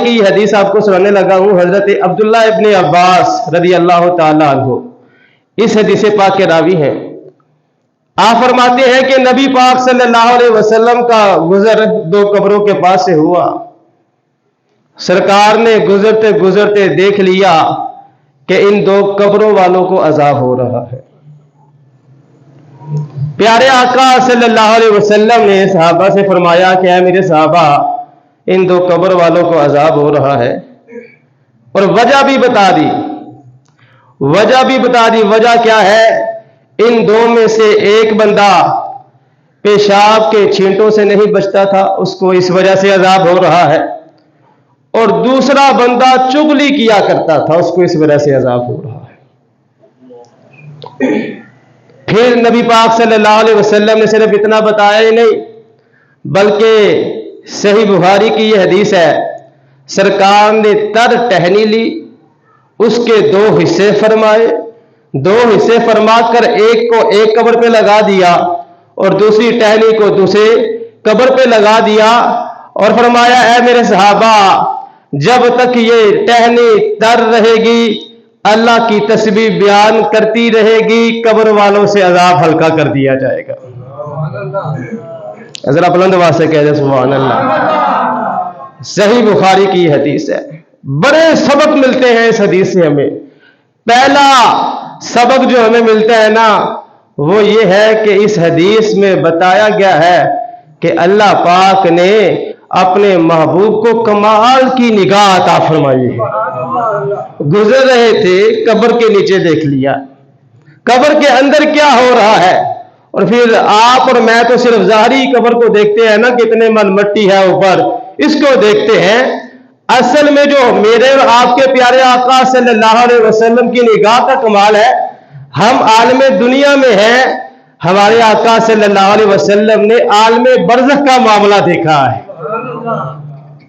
की ये हदीस आपको सुनाने लगा हूँ। हजरत अब्दुल्ला इब्न अब्बास रदी अल्लाह ताला अन्हु इस हदीस पाक के रावी हैं। आप फरमाते हैं कि नबी पाक सल्लल्लाहु अलैहि वसल्लम का गुजर दो कब्रों के पास से हुआ। सरकार ने गुजरते गुजरते देख लिया कि इन दो कब्रों वालों को अजाब हो रहा है। प्यारे आका सल्लल्लाहु अलैहि वसल्लम ने सहाबा से फरमाया कि ऐ मेरे सहाबा, इन दो कब्र वालों को अजाब हो रहा है, और वजह भी बता दी। वजह क्या है? इन दो में से एक बंदा पेशाब के छींटों से नहीं बचता था, उसको इस वजह से अजाब हो रहा है, और दूसरा बंदा चुगली किया करता था, उसको इस वजह से अजाब हो रहा है। फिर नबी पाक सल्लल्लाहु अलैहि वसल्लम ने सिर्फ इतना बताया ही नहीं, बल्कि सही बुखारी की यह हदीस है, सरकार ने तर टहनी ली, उसके दो हिस्से फरमाए, दो हिस्से फरमाकर एक को एक कब्र पे लगा दिया और दूसरी टहनी को दूसरे कब्र पे लगा दिया, और फरमाया ऐ मेरे सहाबा, जब तक ये टहनी तर रहेगी, अल्लाह की तस्बीह बयान करती रहेगी, कब्र वालों से अजाब हल्का कर दिया जाएगा। जरा बुलंद आवाज से कह दे सुभान अल्लाह। सही बुखारी की हदीस है। बड़े सबक मिलते हैं इस हदीस से हमें। पहला सबक जो हमें मिलता है ना, वो ये है कि इस हदीस में बताया गया है कि अल्लाह पाक ने अपने महबूब को कमाल की निगाह अता फरमाई है। गुजर रहे थे, कब्र के नीचे देख लिया, कब्र के अंदर क्या हो रहा है, और फिर आप और मैं तो सिर्फ ज़ाहिरी कब्र को देखते हैं ना, कितने मन मट्टी है ऊपर, इसको देखते हैं। असल में जो मेरे और आपके प्यारे आका सल्लल्लाहु अलैहि वसल्लम की निगाह का कमाल है, हम आलमे दुनिया में हैं, हमारे आका सल्लल्लाहु अलैहि वसल्लम ने आलमे बरज़ख का मामला देखा है।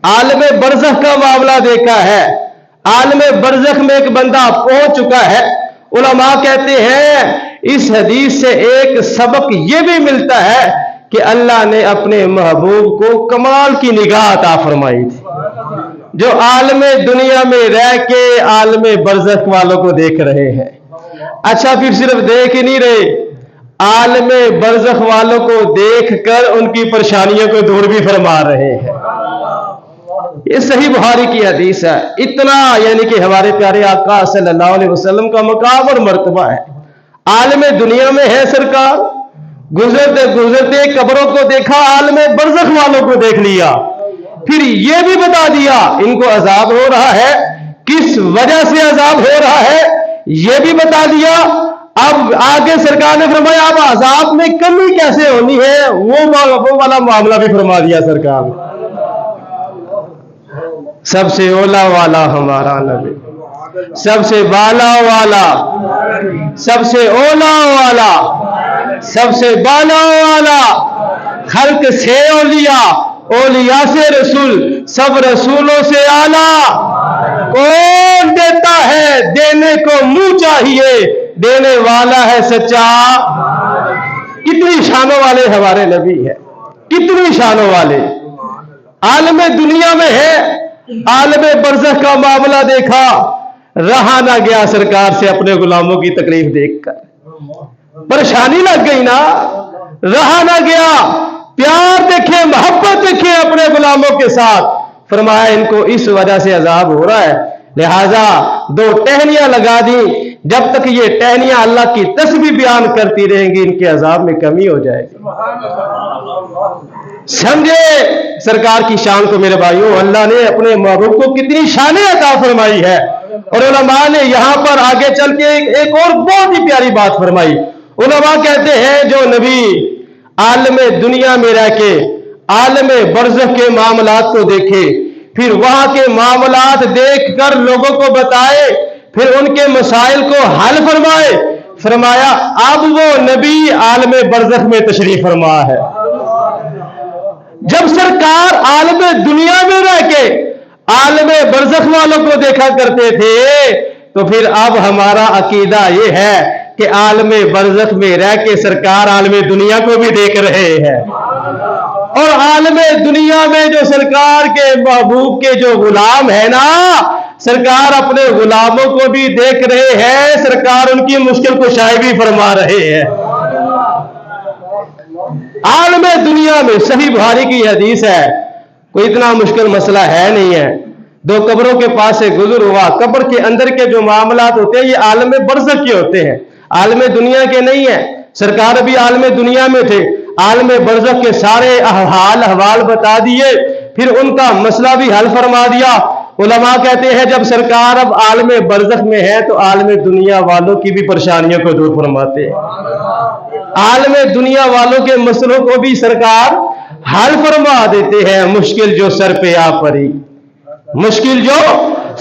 आलमे बरज़ख का मामला देखा है। आलमे बरज़ख में एक बंदा पहुंच चुका है। उलमा कहते हैं इस हदीस से एक सबक यह भी मिलता है कि अल्लाह ने अपने महबूब को कमाल की निगाह अता फरमाई थी, जो आलमे दुनिया में रह के आलमे बरज़ख वालों को देख रहे हैं। अच्छा, फिर सिर्फ देख ही नहीं रहे, आलमे बरज़ख वालों को देखकर उनकी परेशानियों को दूर भी फरमा रहे हैं। ये सही बुखारी की हदीस है। इतना यानी कि हमारे प्यारे आका सल्लल्लाहु अलैहि वसल्लम का मकाम और मर्तबा है। आलमे दुनिया में है सरकार, गुजरते गुजरते कब्रों को देखा, आलमे बरज़ख वालों को देख लिया, फिर ये भी बता दिया इनको अजाब हो रहा है, किस वजह से अजाब हो रहा है ये भी बता दिया। अब आगे सरकार ने फरमाया अब अजाब में कमी कैसे होनी है, वो वाला मामला भी फरमा दिया सरकार ने। सबसे ओला वाला हमारा नबी, सबसे बाला वाला, सबसे ओला वाला, सबसे बाला वाला, खल्क से ओलिया, ओलिया से रसूल, सब रसूलों से आला। कौन देता है, देने को मुंह चाहिए, देने वाला है सच्चा। कितनी शानों वाले हमारे नबी है, कितनी शानों वाले। आलमे दुनिया में है, आलमे बरज़ख का मामला देखा, रहा ना गया सरकार से अपने गुलामों की तकलीफ देखकर, परेशानी लग गई ना, रहा ना गया। प्यार देखे, मोहब्बत देखे अपने गुलामों के साथ, फरमाया इनको इस वजह से अजाब हो रहा है, लिहाजा दो टहनियां लगा दी। जब तक ये टहनियां अल्लाह की तस्बीह बयान करती रहेंगी, इनके अजाब में कमी हो जाएगी। समझे सरकार की शान को मेरे भाइयों। अल्लाह ने अपने महबूब को कितनी शानें अता फरमाई है, और उलमा ने यहां पर आगे चल के एक और बहुत ही प्यारी बात फरमाई। उलमा कहते हैं जो नबी आलमे दुनिया में रह के आलमे बरज़ख के मामलात को देखे, फिर वहां के मामलात देखकर लोगों को बताए, फिर उनके मसाइल को हल फरमाए, फरमाया अब वो नबी आलमे बरज़ख में तशरीफ फरमा है। जब सरकार आलमे दुनिया में रह के आलमे बरज़ख वालों को देखा करते थे, तो फिर अब हमारा अकीदा ये है कि आलमे बरज़ख में रह के सरकार आलमे दुनिया को भी देख रहे हैं। اور عالم دنیا میں جو سرکار کے محبوب کے جو غلام ہے نا، سرکار اپنے غلاموں کو بھی دیکھ رہے ہیں، سرکار ان کی مشکل کشائی بھی فرما رہے ہیں۔ عالم دنیا میں صحیح بخاری کی حدیث ہے، کوئی اتنا مشکل مسئلہ ہے نہیں ہے۔ دو قبروں کے پاس سے گزر ہوا، قبر کے اندر کے جو معاملات ہوتے ہیں یہ عالم برزخ کے ہوتے ہیں، عالم دنیا کے نہیں ہیں۔ سرکار بھی عالم دنیا میں تھے، عالم برزخ کے سارے حال احوال بتا دیے، پھر ان کا مسئلہ بھی حل فرما دیا۔ علماء کہتے ہیں جب سرکار اب عالم برزخ میں ہے تو عالم دنیا والوں کی بھی پریشانیوں کو دور فرماتے ہیں، عالم دنیا والوں کے مسئلوں کو بھی سرکار حل فرما دیتے ہیں۔ مشکل جو سر پہ آ پڑی، مشکل جو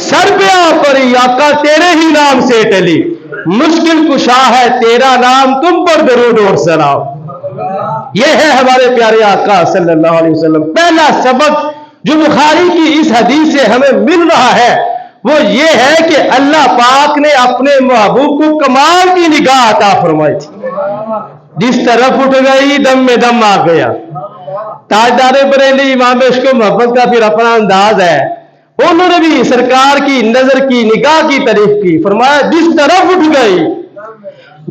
سر پہ آ پڑی، آقا تیرے ہی نام سے ٹلی، مشکل کشا ہے تیرا نام، تم پر درود اور سلام۔ یہ ہے ہمارے پیارے آقا صلی اللہ علیہ وسلم۔ پہلا سبق جو بخاری کی اس حدیث سے ہمیں مل رہا ہے وہ یہ ہے کہ اللہ پاک نے اپنے محبوب کو کمال کی نگاہ عطا فرمائی تھی، جس طرف اٹھ گئی دم میں دم آ گیا۔ تاجدار بریلی امام عشق و محبت کا پھر اپنا انداز ہے، انہوں نے بھی سرکار کی نظر کی نگاہ کی تعریف کی، فرمایا جس طرف اٹھ گئی،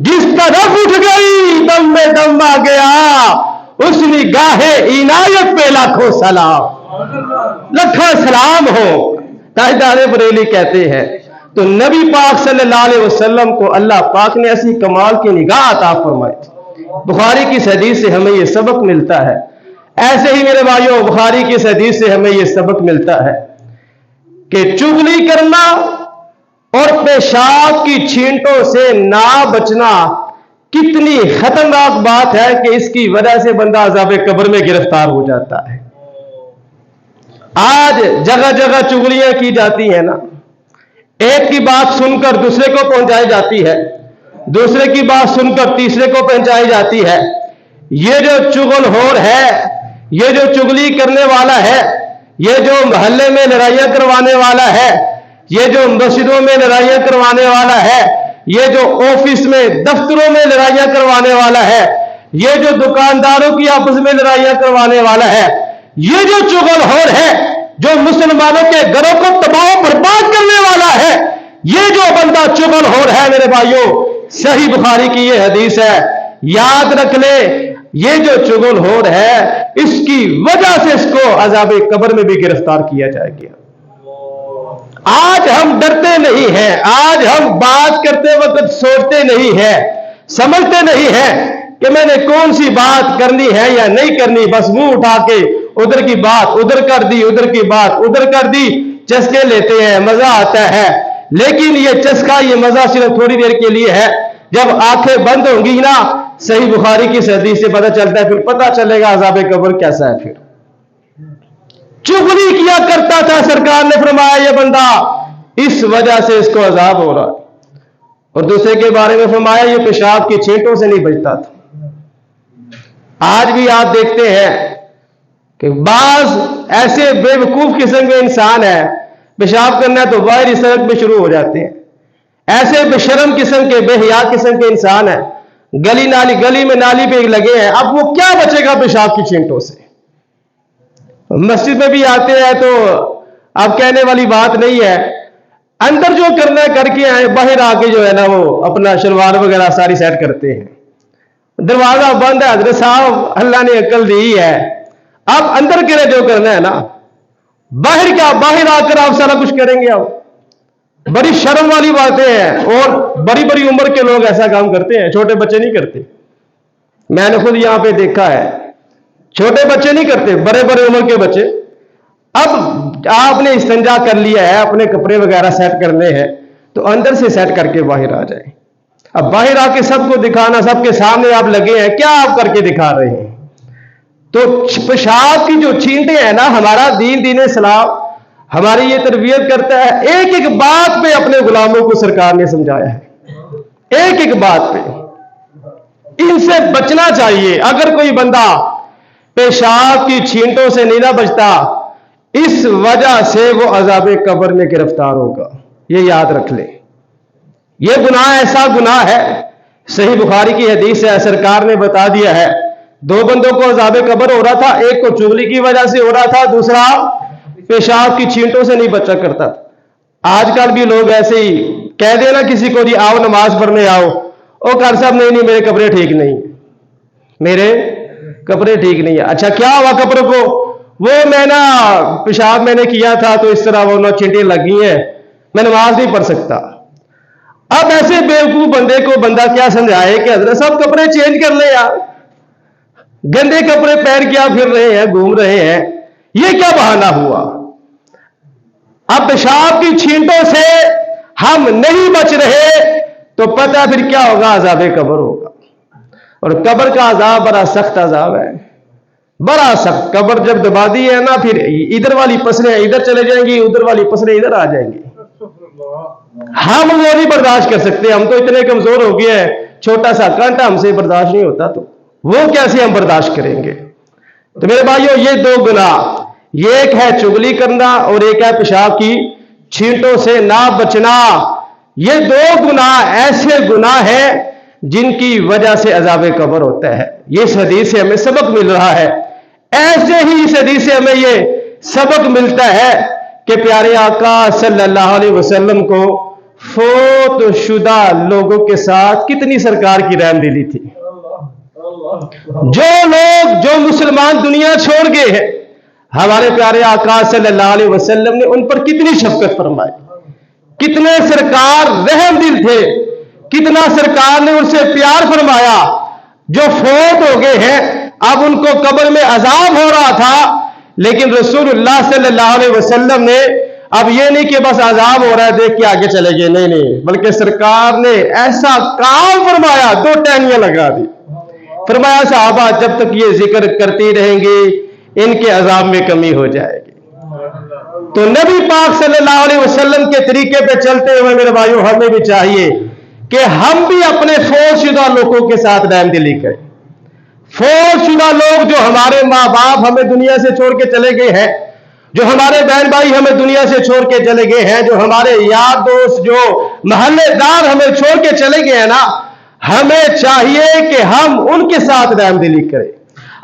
جس طرف اٹھ گئی دم میں دم آ گیا، اس نگاہ عنایت پہ لاکھوں سلام، لاکھوں سلام ہو۔ تاجدار بریلی کہتے ہیں تو نبی پاک صلی اللہ علیہ وسلم کو اللہ پاک نے ایسی کمال کی نگاہ عطا فرمائی تھی۔ بخاری کی اس حدیث سے ہمیں یہ سبق ملتا ہے۔ ایسے ہی میرے بھائیوں بخاری کی اس حدیث سے ہمیں یہ سبق ملتا ہے کہ چغلی کرنا اور پیشاب کی چھینٹوں سے نہ بچنا کتنی خطرناک بات ہے کہ اس کی وجہ سے بندہ عذاب قبر میں گرفتار ہو جاتا ہے۔ آج جگہ جگہ چغلیاں کی جاتی ہیں نا، ایک کی بات سن کر دوسرے کو پہنچائی جاتی ہے، دوسرے کی بات سن کر تیسرے کو پہنچائی جاتی ہے۔ یہ جو چغل خور ہے، یہ جو چغلی کرنے والا ہے، یہ جو محلے میں لڑائیاں کروانے والا ہے، یہ جو مسجدوں میں لڑائیاں کروانے والا ہے، یہ جو آفس میں دفتروں میں لڑائیاں کروانے والا ہے، یہ جو دکانداروں کی آپس میں لڑائیاں کروانے والا ہے، یہ جو چغل خور ہے، جو مسلمانوں کے گھروں کو تباہ و برباد کرنے والا ہے، یہ جو بندہ چغل خور ہے میرے بھائیوں، صحیح بخاری کی یہ حدیث ہے، یاد رکھ لے یہ جو چغل خور ہے اس کی وجہ سے اس کو عذاب قبر میں بھی گرفتار کیا جائے گا۔ آج ہم ڈرتے نہیں ہیں، آج ہم بات کرتے وقت سوچتے نہیں ہیں، سمجھتے نہیں ہیں کہ میں نے کون سی بات کرنی ہے یا نہیں کرنی، بس منہ اٹھا کے ادھر کی بات ادھر کر دی، ادھر کی بات ادھر کر دی، چسکے لیتے ہیں، مزہ آتا ہے۔ لیکن یہ چسکا، یہ مزہ صرف تھوڑی دیر کے لیے ہے، جب آنکھیں بند ہوں گی نا، صحیح بخاری کی حدیث سے پتہ چلتا ہے، پھر پتہ چلے گا عذاب قبر کیسا ہے۔ پھر چغلی کیا کرتا تھا، سرکار نے فرمایا یہ بندہ اس وجہ سے اس کو عذاب ہو رہا ہے، اور دوسرے کے بارے میں فرمایا یہ پیشاب کی چھینٹوں سے نہیں بچتا تھا۔ آج بھی آپ دیکھتے ہیں کہ بعض ایسے بے وقوف قسم کے انسان ہیں، پیشاب کرنا تو باہر سڑک میں شروع ہو جاتے ہیں، ایسے بے شرم قسم کے، بے حیا قسم کے انسان ہیں، گلی میں نالی پہ لگے ہیں، اب وہ کیا بچے گا پیشاب کی چھینٹوں سے؟ مسجد میں بھی آتے ہیں تو اب کہنے والی بات نہیں ہے، اندر جو کرنا ہے کر کے آئے، باہر آ کے جو ہے نا وہ اپنا شلوار وغیرہ ساری سیٹ کرتے ہیں، دروازہ بند ہے، حضرت صاحب اللہ نے عقل دی ہے، اب اندر کے لیے جو کرنا ہے نا، باہر کیا، باہر آ کر آپ سارا کچھ کریں گے۔ آپ بڑی شرم والی باتیں ہیں، اور بڑی بڑی عمر کے لوگ ایسا کام کرتے ہیں، چھوٹے بچے نہیں کرتے۔ میں نے خود یہاں پہ دیکھا ہے، چھوٹے بچے نہیں کرتے، بڑے بڑے عمر کے بچے۔ اب آپ نے استنجا کر لیا ہے، اپنے کپڑے وغیرہ سیٹ کرنے ہیں تو اندر سے سیٹ کر کے باہر آ جائیں۔ اب باہر آ کے سب کو دکھانا، سب کے سامنے آپ لگے ہیں، کیا آپ کر کے دکھا رہے ہیں؟ تو پیشاب کی جو چھینٹیں ہیں نا، ہمارا دین اسلام ہماری یہ تربیت کرتا ہے، ایک ایک بات پہ اپنے غلاموں کو سرکار نے سمجھایا ہے، ایک ایک بات پہ ان سے بچنا چاہیے۔ اگر کوئی بندہ پیشاب کی چھینٹوں سے نہیں نہ بچتا، اس وجہ سے وہ عذاب قبر میں گرفتار ہوگا، یہ یاد رکھ لیں۔ یہ گناہ ایسا گناہ ہے، صحیح بخاری کی حدیث ہے، سرکار نے بتا دیا ہے दो बंदों को अज़ाब कब्र हो रहा था, एक को चुगली की वजह से हो रहा था, दूसरा पेशाब की छींटों से नहीं बचा करता था। आजकल भी लोग ऐसे ही कह देना किसी को, जी आओ नमाज पढ़ने आओ, ओ कर साहब नहीं नहीं मेरे कपड़े ठीक नहीं, मेरे कपड़े ठीक नहीं है। अच्छा क्या हुआ कपड़ों को? वो मैं ना पेशाब मैंने किया था तो इस तरह वो ना छींटें लगी हैं, मैं नमाज नहीं पढ़ सकता। अब ऐसे बेवकूफ बंदे को बंदा क्या समझाए कि हजरत साहब कपड़े चेंज कर ले यार, गंदे कपड़े पहन के आप फिर रहे हैं, घूम रहे हैं, ये क्या बहाना हुआ? अब पेशाब की छींटों से हम नहीं बच रहे तो पता फिर क्या होगा? अज़ाब कब्र होगा। और कब्र का अज़ाब बड़ा सख्त अज़ाब है, बड़ा सख्त। कब्र जब दबा दी है ना, फिर इधर वाली पसलें इधर चले जाएंगी, उधर वाली पसलें इधर आ जाएंगी। हम वो नहीं बर्दाश्त कर सकते, हम तो इतने कमजोर हो गए हैं, छोटा सा कांटा हमसे बर्दाश्त नहीं होता, तो वो कैसे हम बर्दाश्त करेंगे? तो मेरे भाइयों, ये दो गुनाह, ये एक है चुगली करना और एक है पेशाब की छींटों से ना बचना। ये दो गुनाह ऐसे गुनाह हैं जिनकी वजह से अज़ाब कब्र होता है। ये इस हदीस से हमें सबक मिल रहा है। ऐसे ही इस हदीस से हमें ये सबक मिलता है कि प्यारे आका सल्लल्लाहु अलैहि वसल्लम को फौत शुदा लोगों के साथ कितनी सरकार की रहमदिली थी। जो लोग, जो मुसलमान दुनिया छोड़ गए हैं, हमारे प्यारे आका सल्लल्लाहु अलैहि वसल्लम ने उन पर कितनी शफकत फरमाई, कितने सरकार रहमदिल थे, कितना सरकार ने उनसे प्यार फरमाया। जो फौत हो गए हैं, अब उनको कब्र में अजाब हो रहा था, लेकिन रसूलुल्लाह सल्लल्लाहु अलैहि वसल्लम ने अब ये नहीं कि बस अजाब हो रहा है देख के आगे चले गए, नहीं नहीं, बल्कि सरकार ने ऐसा काम फरमाया, दो टहनियां लगा दी। फरमाया साहबा जब तक ये जिक्र करती रहेंगे इनके अजाब में कमी हो जाएगी। तो नबी पाक सल्लल्लाहु अलैहि वसल्लम के तरीके पे चलते हुए मेरे भाइयों, हमें भी चाहिए कि हम भी अपने फौतशुदा लोगों के साथ रहमदिली करें। फौतशुदा लोग जो हमारे माँ बाप हमें दुनिया से छोड़ के चले गए हैं, जो हमारे बहन भाई हमें दुनिया से छोड़ के चले गए हैं, जो हमारे यार दोस्त, जो महल्लेदार हमें छोड़ के चले गए हैं ना, हमें चाहिए कि हम उनके साथ रहमदिली करें,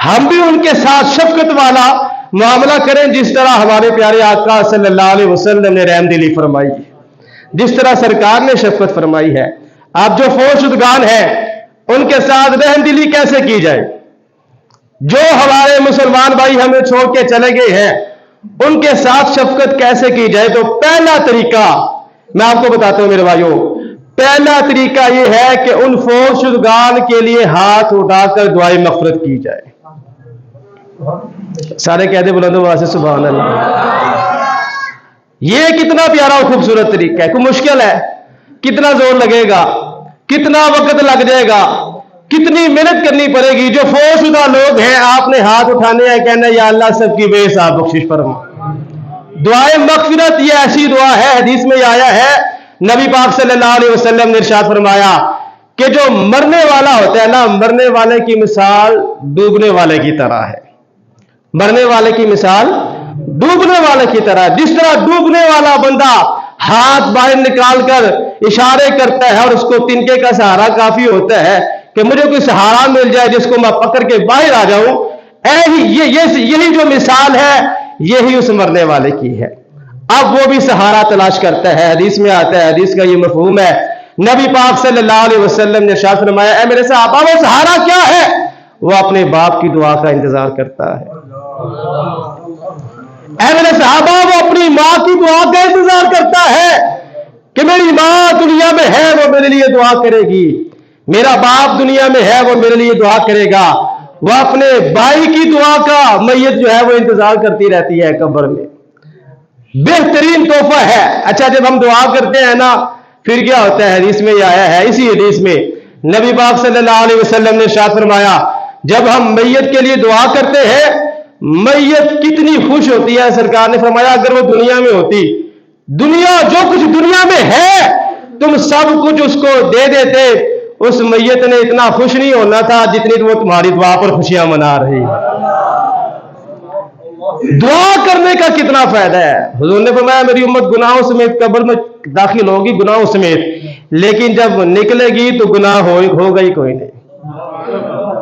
हम भी उनके साथ शफकत वाला मामला करें, जिस तरह हमारे प्यारे आका सल्लल्लाहु अलैहि वसल्लम ने रहमदिली फरमाई, जिस तरह सरकार ने शफकत फरमाई है। आप जो फौतशुदगान हैं उनके साथ रहमदिली कैसे की जाए? जो हमारे मुसलमान भाई हमें छोड़ के चले गए हैं उनके साथ शफकत कैसे की जाए? तो पहला तरीका मैं आपको बताता हूं मेरे भाइयों, पहला तरीका यह है कि उन फौतशुदगान के लिए हाथ उठाकर दुआए मग़फ़िरत की जाए। सारे कहते बुलंद आवाज़ से सुभान अल्लाह। ये कितना प्यारा और खूबसूरत तरीका है। कोई मुश्किल है? कितना जोर लगेगा, कितना वक्त लग जाएगा, कितनी मेहनत करनी पड़ेगी। जो फौतशुदा लोग हैं आपने हाथ उठाने हैं, कहना या अल्लाह सबकी बेहिसाब बख्शिश फरमा। दुआए मग़फ़िरत ये ऐसी दुआ है, हदीस में आया है, नबी पाक सल्लल्लाहु अलैहि वसल्लम ने इरशाद फरमाया कि जो मरने वाला होता है ना, मरने वाले की मिसाल डूबने वाले की तरह है। मरने वाले की मिसाल डूबने वाले की तरह। जिस तरह डूबने वाला बंदा हाथ बाहर निकालकर इशारे करता है और उसको तिनके का सहारा काफी होता है कि मुझे कोई सहारा मिल जाए जिसको मैं पकड़ के बाहर आ जाऊं, यही जो मिसाल है यही उस मरने वाले की है। अब वो भी सहारा तलाश करता है। हदीस में आता है, हदीस का ये मफहूम है, नबी पाक सल्लल्लाहु अलैहि वसल्लम ने इरशाद फरमाया, ऐ मेरे सहाबा वो सहारा क्या है? वो अपने बाप की दुआ का इंतजार करता है। ऐ मेरे सहाबा वो अपनी माँ की दुआ का इंतजार करता है कि मेरी माँ दुनिया में है वो मेरे लिए दुआ करेगी, मेरा बाप दुनिया में है वो मेरे लिए दुआ करेगा। वो अपने भाई की दुआ का मैयत जो है वो इंतजार करती रहती है कब्र में। बेहतरीन तोहफा है। अच्छा जब हम दुआ करते हैं ना फिर क्या होता है? हदीस में आया है, इसी हदीस में नबी पाक सल्लल्लाहु अलैहि वसल्लम ने इरशाद फरमाया, जब हम मैयत के लिए दुआ करते हैं मैयत कितनी खुश होती है। सरकार ने फरमाया अगर वो दुनिया में होती, दुनिया जो कुछ दुनिया में है तुम सब कुछ उसको दे देते, उस मैयत ने इतना खुश नहीं होना था जितनी वो तुम्हारी दुआ पर खुशियां मना रही है। दुआ करने का कितना फायदा है। हुजूर ने फरमाया मेरी उम्मत गुनाहों समेत कब्र में दाखिल होगी, गुनाहों समेत, लेकिन जब निकलेगी तो गुनाह होगा ही कोई नहीं।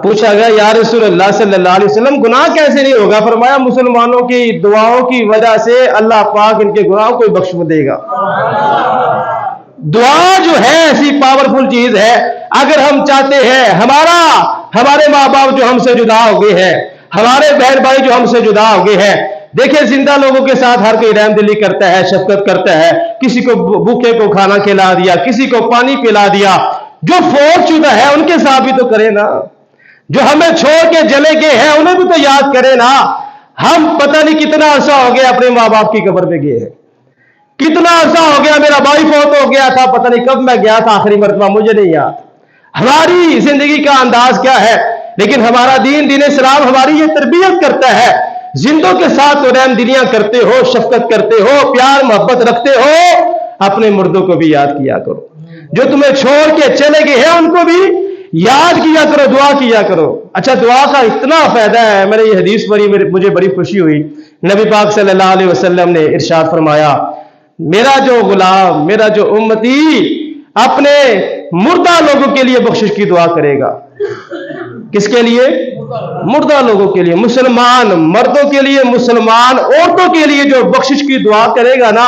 پوچھا گیا یا رسول اللہ صلی اللہ علیہ وسلم گناہ کیسے نہیں ہوگا؟ فرمایا مسلمانوں کی دعاؤں کی وجہ سے اللہ پاک ان کے گناہوں کو بخش دے گا۔ دعا جو ہے ایسی پاورفل چیز ہے، اگر ہم چاہتے ہیں ہمارے ماں باپ جو ہم سے جدا ہو گئے ہیں، ہمارے بہن بھائی جو ہم سے جدا ہو گئے ہیں، دیکھیں زندہ لوگوں کے ساتھ ہر کوئی رحم دلی کرتا ہے، شفقت کرتا ہے، کسی کو بھوکے کو کھانا کھلا دیا، کسی کو پانی پلا دیا، جو فوت شدہ ہے ان کے ساتھ بھی تو کرے نا، جو ہمیں چھوڑ کے چلے گئے ہیں انہیں بھی تو یاد کرے نا۔ ہم پتہ نہیں کتنا عرصہ ہو گیا اپنے ماں باپ کی قبر پہ گئے ہیں، کتنا عرصہ ہو گیا میرا بھائی فوت ہو گیا تھا، پتہ نہیں کب میں گیا تھا آخری مرتبہ، مجھے نہیں یاد۔ ہماری زندگی کا انداز کیا ہے؟ لیکن ہمارا دین اسلام ہماری یہ تربیت کرتا ہے، زندوں کے ساتھ تو رحم دلیاں کرتے ہو، شفقت کرتے ہو، پیار محبت رکھتے ہو، اپنے مردوں کو بھی یاد کیا کرو، جو تمہیں چھوڑ کے چلے گئے ہیں ان کو بھی یاد کیا کرو، دعا کیا کرو۔ اچھا دعا کا اتنا فائدہ ہے، میں نے یہ حدیث پڑھی، مجھے بڑی خوشی ہوئی، نبی پاک صلی اللہ علیہ وسلم نے ارشاد فرمایا میرا جو غلام، میرا جو امتی اپنے مردہ لوگوں کے لیے بخشش کی دعا کرے گا۔ کس کے لیے؟ مردہ لوگوں کے لیے، مسلمان مردوں کے لیے، مسلمان عورتوں کے لیے جو بخشش کی دعا کرے گا نا،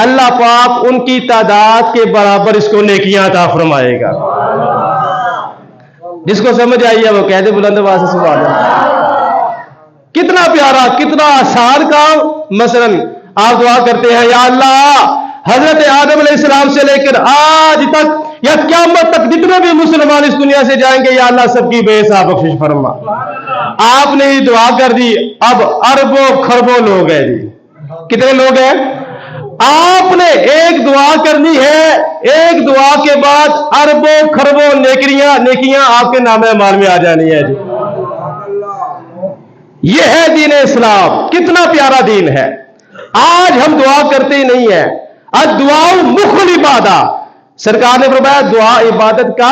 اللہ پاک ان کی تعداد کے برابر اس کو نیکیاں عطا فرمائے گا۔ جس کو سمجھ آئی ہے وہ کہہ دے بلند آواز سے سبحان اللہ۔ کتنا پیارا، کتنا آسان کام۔ مثلا آپ دعا کرتے ہیں یا اللہ حضرت آدم علیہ السلام سے لے کر آج تک یا قیامت تک جتنے بھی مسلمان اس دنیا سے جائیں گے یا اللہ سب کی بے حساب بخشش فرما۔ آپ نے یہ دعا کر دی، اب اربوں خربوں لوگ ہیں جی، کتنے لوگ ہیں؟ آپ نے ایک دعا کرنی ہے، ایک دعا کے بعد اربوں خربوں نیکیاں آپ کے نام اعمال میں آ جانی ہے جی۔ یہ ہے دین اسلام، کتنا پیارا دین ہے۔ آج ہم دعا کرتے ہی نہیں ہیں۔ دعا مخل عبادت، سرکار نے فرمایا دعا عبادت کا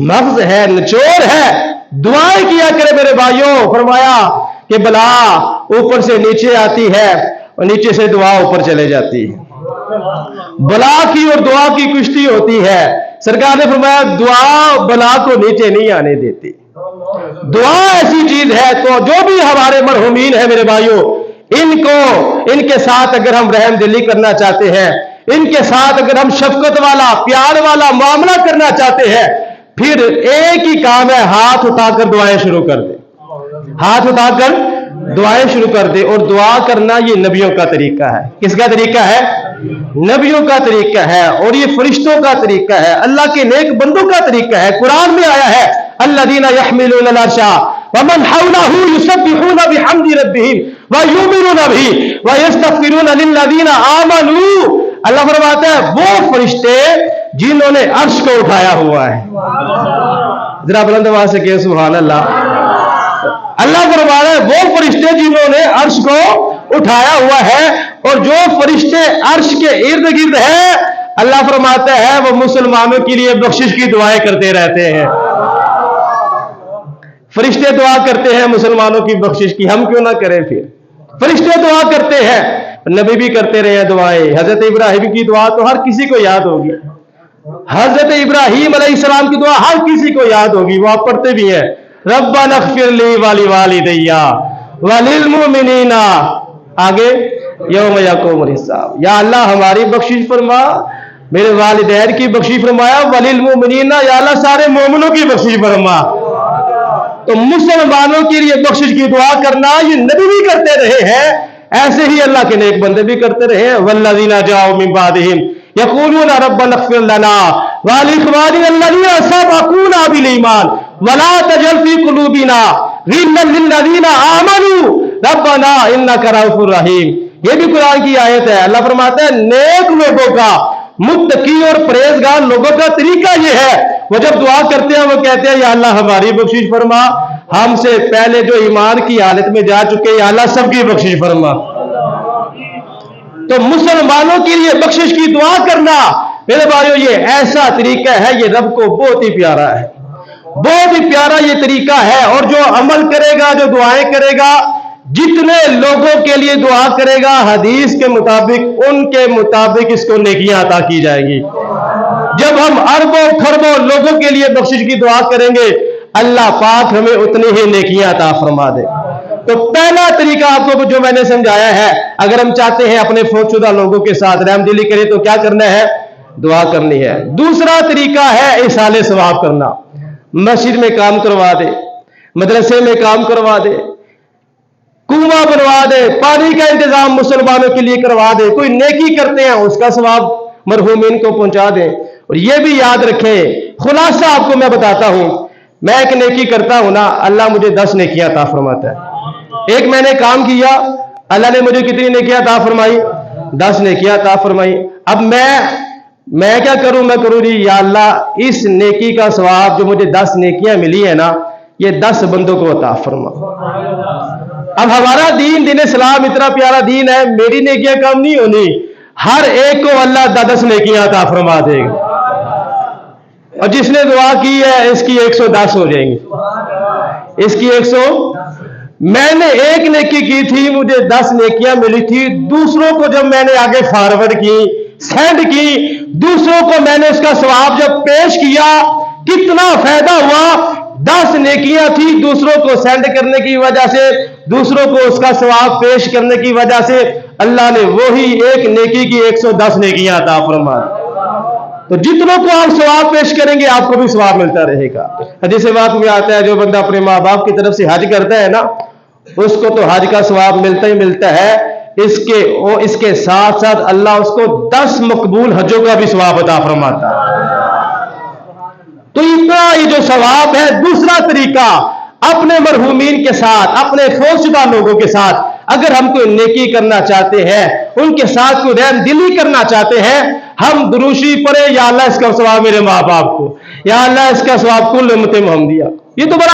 مغز ہے، نچوڑ ہے، دعائیں کیا کرے میرے بھائیوں۔ فرمایا کہ بلا اوپر سے نیچے آتی ہے اور نیچے سے دعا اوپر چلے جاتی ہے، بلا کی اور دعا کی کشتی ہوتی ہے۔ سرکار نے فرمایا دعا بلا کو نیچے نہیں آنے دیتی، دعا ایسی چیز ہے۔ تو جو بھی ہمارے مرحومین ہیں میرے بھائیوں، ان کے ساتھ اگر ہم رحم دلی کرنا چاہتے ہیں، ان کے ساتھ اگر ہم شفقت والا پیار والا معاملہ کرنا چاہتے ہیں، پھر ایک ہی کام ہے، ہاتھ اٹھا کر دعائیں شروع کر دیں، ہاتھ اٹھا کر دعائیں شروع کر دیں۔ اور دعا کرنا یہ نبیوں کا طریقہ ہے۔ کس کا طریقہ ہے؟ نبیوں کا طریقہ ہے، اور یہ فرشتوں کا طریقہ ہے، اللہ کے نیک بندوں کا طریقہ ہے۔ قرآن میں آیا ہے الذین یحملون العرش ومن حولہ یسبحون بحمد ربہم ویؤمنون بہ ویستغفرون للذین آمنوا۔ اللہ فرماتا ہے وہ فرشتے جنہوں نے عرش کو اٹھایا ہوا ہے، ذرا بلند آواز سے کہ سبحان اللہ۔ اللہ فرما رہا ہے وہ فرشتے جنہوں نے عرش کو اٹھایا ہوا ہے، اور جو فرشتے عرش کے ارد گرد ہیں، اللہ فرماتا ہے وہ مسلمانوں کے لیے بخشش کی دعائیں کرتے رہتے ہیں۔ فرشتے دعا کرتے ہیں مسلمانوں کی بخشش کی، ہم کیوں نہ کریں؟ پھر فرشتے دعا کرتے ہیں، نبی بھی کرتے رہے ہیں دعائیں۔ حضرت ابراہیم کی دعا تو ہر کسی کو یاد ہوگی، حضرت ابراہیم علیہ السلام کی دعا ہر کسی کو یاد ہوگی، وہ آپ پڑھتے بھی ہیں ربنا اغفر لی ولوالدی وللمؤمنین، آگے یوم یقوم الحساب، یا اللہ ہماری بخشش فرما، میرے والدین کی بخشش فرمایا، وللمؤمنین یا اللہ سارے مومنوں کی بخشش فرما۔ تو مسلمانوں کے لیے بخشش کی دعا کرنا یہ نبی بھی کرتے رہے ہیں، ایسے ہی اللہ کے نیک بندے بھی کرتے رہے ہیں۔ والذین جاؤوا من بعدہم یقولون ربنا اغفر لنا ولاخواننا الذین سبقونا بالایمان ولا تجعل فی قلوبنا غلا للذین آمنوا ربنا انک رؤوف رحیم۔ یہ بھی قرآن کی آیت ہے۔ اللہ فرماتا ہے نیک لوگوں کا، متقی اور پرہیزگار لوگوں کا طریقہ یہ ہے، وہ جب دعا کرتے ہیں وہ کہتے ہیں یا اللہ ہماری بخشش فرما، ہم سے پہلے جو ایمان کی حالت میں جا چکے یا اللہ سب کی بخشش فرما۔ تو مسلمانوں کے لیے بخشش کی دعا کرنا میرے بھائیو یہ ایسا طریقہ ہے، یہ رب کو بہت ہی پیارا ہے، بہت ہی پیارا یہ طریقہ ہے۔ اور جو عمل کرے گا، جو دعائیں کرے گا، جتنے لوگوں کے لیے دعا کرے گا حدیث کے مطابق ان کے مطابق اس کو نیکیاں عطا کی جائیں گی۔ جب ہم اربوں خربوں لوگوں کے لیے بخشش کی دعا کریں گے، अल्लाह पाक हमें उतनी ही नेकियां अता फरमा दे। तो पहला तरीका आपको जो मैंने समझाया है, अगर हम चाहते हैं अपने फौतशुदा लोगों के साथ रहमदिली करें तो क्या करना है? दुआ करनी है। दूसरा तरीका है इसाले सवाब करना। मस्जिद में काम करवा दे, मदरसे में काम करवा दे, कुआं बनवा दे, पानी का इंतजाम मुसलमानों के लिए करवा दे, कोई नेकी करते हैं उसका सवाब मरहूमीन को पहुंचा दें। और यह भी याद रखें, खुलासा आपको मैं बताता हूं, मैं एक नेकी करता हूं ना, अल्लाह मुझे 10 नेकियां अता फरमाता है। एक मैंने काम किया, अल्लाह ने मुझे कितनी नेकियां अता फरमाई? 10 नेकियां अता फरमाई। अब मैं क्या करूं? मैं करूं जी, या अल्लाह इस नेकी का सवाब जो मुझे 10 नेकियां मिली है ना, ये 10 बंदों को अता फरमा। अब हमारा दीन इस्लाम इतना प्यारा दीन है, मेरी नेकियां कम नहीं होनी, हर एक को अल्लाह 10 नेकियां अता फरमा देगा। और जिसने दुआ की है इसकी 110 हो जाएंगी, इसकी 100। मैंने एक नेकी की थी, मुझे 10 नेकियां मिली थी। दूसरों को जब मैंने आगे फॉरवर्ड की, सेंड की, दूसरों को मैंने उसका सवाब जब पेश किया, कितना फायदा हुआ। 10 नेकियां थी, दूसरों को सेंड करने की वजह से, दूसरों को उसका सवाब पेश करने की वजह से अल्लाह ने वही एक नेकी की 110 नेकियां अता फरमा। तो जितनों को आप सवाब पेश करेंगे आपको भी सवाब मिलता रहेगा। हदीस पाक में आता है, जो बंदा अपने माँ बाप की तरफ से हज करता है ना, उसको तो हज का सवाब मिलता ही मिलता है, इसके साथ साथ अल्लाह उसको 10 मकबूल हजों का भी सवाब अता फरमाता है। तो इतना ये जो सवाब है। दूसरा तरीका, अपने मरहूमीन के साथ, अपने फौतशुदा लोगों के साथ अगर हम कोई नेकी करना चाहते हैं, उनके साथ कोई रहमदिली करना चाहते हैं, हम दुरूशी पढ़े, या अल्लाह इसका सवाब मेरे माँ बाप को, या अल्लाह इसका सवाब कुल उम्मत मोहम्मदिया। ये तो बड़ा